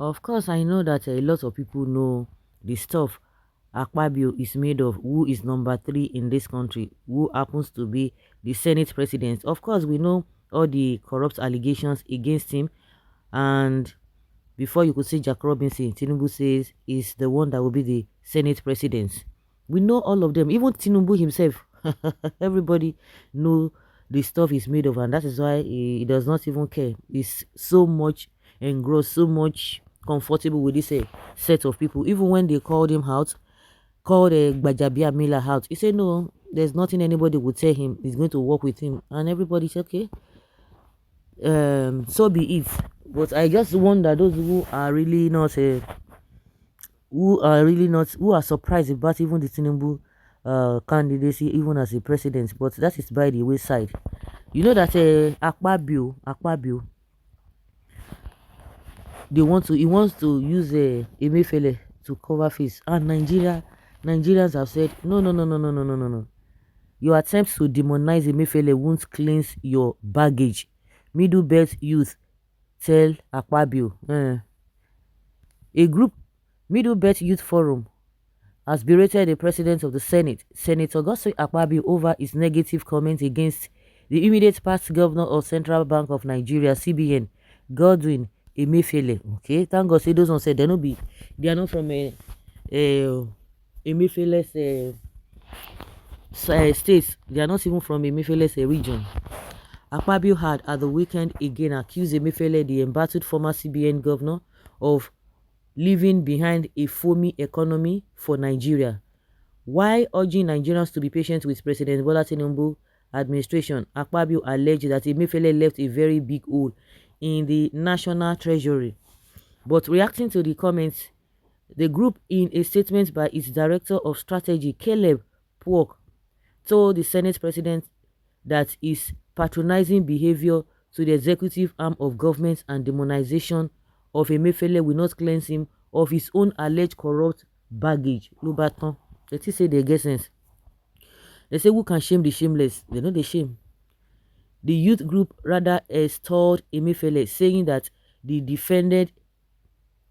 Of course, I know that a lot of people know the stuff Akpabio is made of, who is number three in this country, who happens to be the Senate president. Of course, we know all the corrupt allegations against him. And before you could say Jack Robinson, Tinubu says is the one that will be the Senate president. We know all of them, even Tinubu himself. Everybody know the stuff is made of, and that is why he does not even care. He's so much engrossed, so much comfortable with this set of people. Even when they called him out, called Gbajabia Miller out, he said no, there's nothing anybody would tell him. He's going to work with him, and everybody said okay, so be it. But I just wonder those who are surprised about even the Tinubu candidacy, even as a president. But that is by the wayside. You know that Akpabio, he wants to use Emefiele to cover face, and Nigerians have said no, no, no, no, no, no, no, no, no. Your attempts to demonize Emefiele won't cleanse your baggage. Middlebelt youth tell Akpabio. A group, Middlebelt Youth Forum, has berated the president of the Senate, Senator Godswill Akpabio, over his negative comments against the immediate past governor of Central Bank of Nigeria, CBN, Godwin Emefiele. Okay, thank God say those ones said they are not from Emefiele's states. They are not even from Emefiele's region. Akpabio had at the weekend again accused Emefiele, the embattled former CBN governor, of leaving behind a foamy economy for Nigeria. While urging Nigerians to be patient with President Bola Tinubu administration, Akpabio alleged that Emefiele left a very big hole in the national treasury. But reacting to the comments, the group, in a statement by its director of strategy, Caleb Puok, told the Senate president that his patronizing behavior to the executive arm of government and demonization of Emefiele will not cleanse him of his own alleged corrupt baggage. Lubaton, let us say they get sense. They say who can shame the shameless? They know they shame. The youth group rather extolled Emefiele, saying that he defended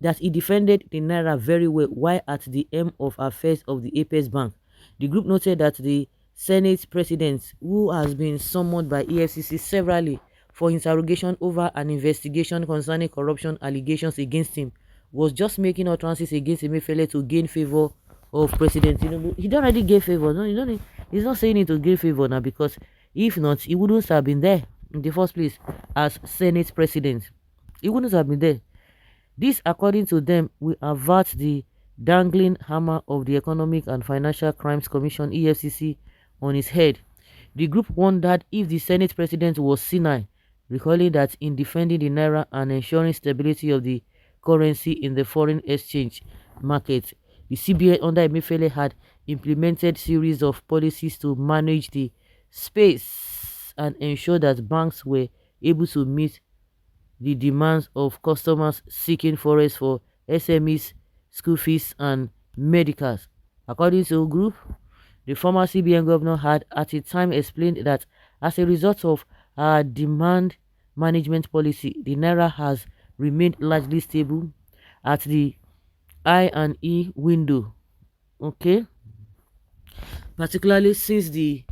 the naira very well while at the helm of affairs of the Apex Bank. The group noted that the Senate president, who has been summoned by EFCC severally for interrogation over an investigation concerning corruption allegations against him, was just making utterances against Emefiele to gain favor of President Tinubu. He don't already get favor. No, he's not saying it to gain favor now, because if not, he wouldn't have been there in the first place as Senate president. He wouldn't have been there. This, according to them, will avert the dangling hammer of the Economic and Financial Crimes Commission (EFCC) on his head. The group wondered if the Senate president was senile, recalling that in defending the naira and ensuring stability of the currency in the foreign exchange market, the CBN under Emefiele had implemented series of policies to manage the space and ensure that banks were able to meet the demands of customers seeking forex for SMEs, school fees, and medicals. According to the group, the former CBN governor had at the time explained that as a result of our demand management policy, the naira has remained largely stable at the I&E window. Okay, particularly since the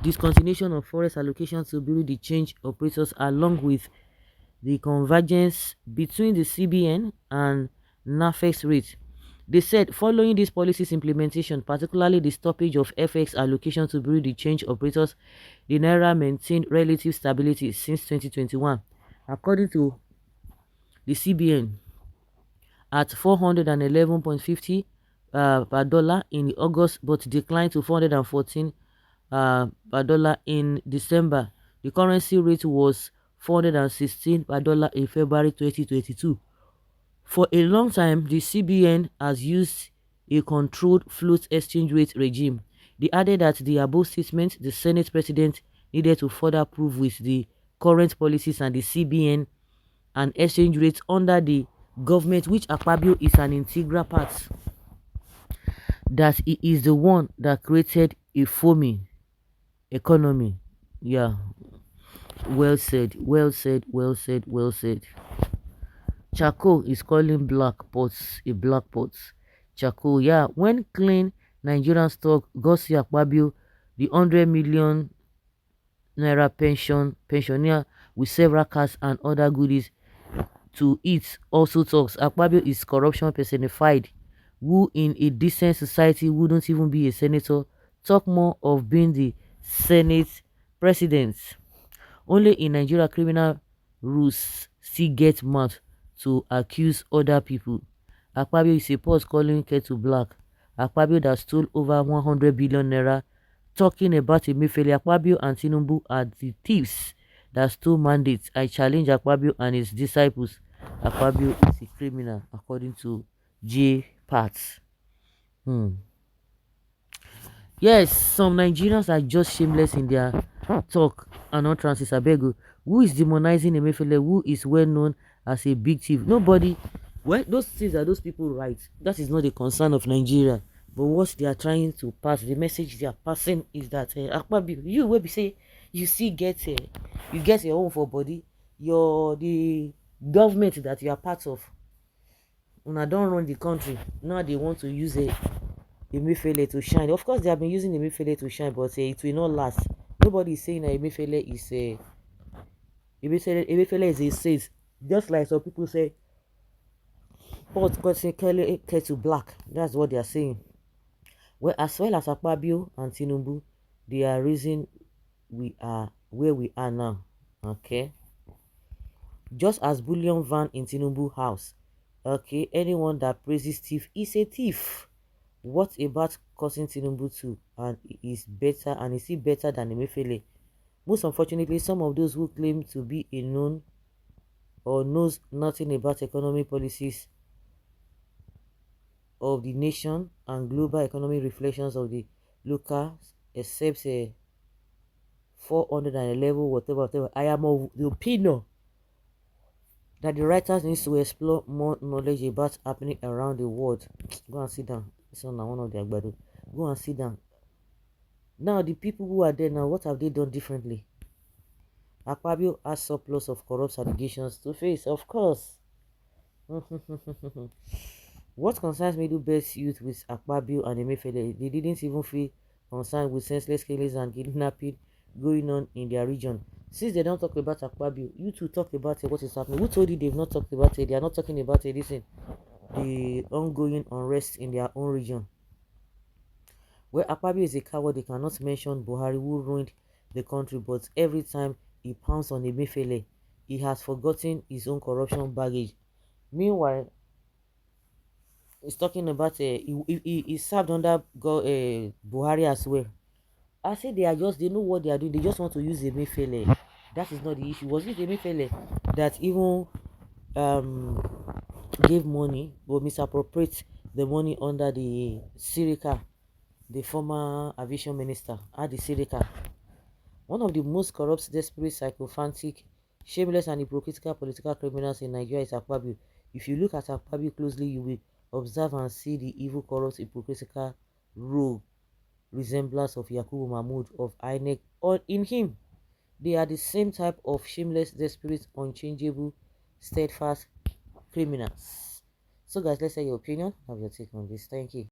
discontinuation of forex allocation to bureau de change operators, along with the convergence between the CBN and NAFEX rate. They said following this policy's implementation, particularly the stoppage of FX allocation to bureau de change operators, the naira maintained relative stability since 2021. According to the CBN, at 411.50 per dollar in August, but declined to 414 per dollar in December. The currency rate was 416 per dollar in February 2022. For a long time, the CBN has used a controlled float exchange rate regime. They added that the above statement, the Senate president needed to further prove with the current policies and the CBN and exchange rates under the government, which Akpabio is an integral part, that he is the one that created a foaming economy. Yeah, well said, well said, well said, well said. Charcoal is calling black pots a black pot. Charcoal, yeah. When clean Nigerian stock, Gosi Akpabio, the 100 million naira pensioner with several cars and other goodies to it, also talks. Akpabio is corruption personified, who in a decent society wouldn't even be a senator, talk more of being the Senate president. Only in Nigeria criminal rules still get mouth to accuse other people. Akpabio is a pause calling kettle black. Akpabio that stole over 100 billion naira, talking about Emefiele. Akpabio and Tinubu are the thieves that stole mandates. I challenge Akpabio and his disciples. Akpabio is a criminal according to J. Parts. Hmm. Yes, some Nigerians are just shameless in their talk and utterances. Abego, who is demonizing Emefiele, who is well known as a big thief? Nobody. Well, those things are those people right. That is not the concern of Nigeria. But what they are trying to pass, the message they are passing is that Akpabio, you will be say you see you get your own for body. You're the government that you are part of. Una don't run the country. Now they want to use Emefiele to shine. Of course, they have been using Emefiele to shine, but it will not last. Nobody is saying that Emefiele is a says. Just like some people say, pot causing kettle black. That's what they are saying. Well as Akpabio and Tinubu, they are reason we are where we are now. Okay. Just as bullion van in Tinubu house. Okay. Anyone that praises thief is a thief. What about causing Tinubu to and is better and is he better than Emefiele? Most unfortunately, some of those who claim to be a known or knows nothing about economic policies of the nation and global economic reflections of the local, except 411 whatever. I am of the opinion that the writers need to explore more knowledge about happening around the world. Go and sit down. This one one of the Agbado. Go and sit down. Now, the people who are there now, what have they done differently? Akpabio has surplus of corrupt allegations to face, of course. What concerns Middlebelt youth with Akpabio and Emefiele? They didn't even feel concerned with senseless killings and kidnapping going on in their region. Since they don't talk about Akpabio, you two talk about what is happening. Who told you they've not talked about it? They are not talking about it. Listen, the ongoing unrest in their own region. Where Akpabio is a coward, they cannot mention Buhari who ruined the country, but every time he pounds on Emefiele, he has forgotten his own corruption baggage. Meanwhile, he's talking about he served under Buhari as well. I say they know what they are doing. They just want to use Emefiele. That is not the issue. Was it Emefiele that even um gave money or misappropriate the money under the Sirika, the former aviation minister, at the Sirika? One of the most corrupt, desperate, sycophantic, shameless and hypocritical political criminals in Nigeria is Akpabio. If you look at Akpabio closely, you will observe and see the evil, corrupt, hypocritical rogue resemblance of Yakubu Mahmoud of INEC or in him. They are the same type of shameless, desperate, unchangeable, steadfast criminals. So guys, let's say your opinion. Have your take on this. Thank you.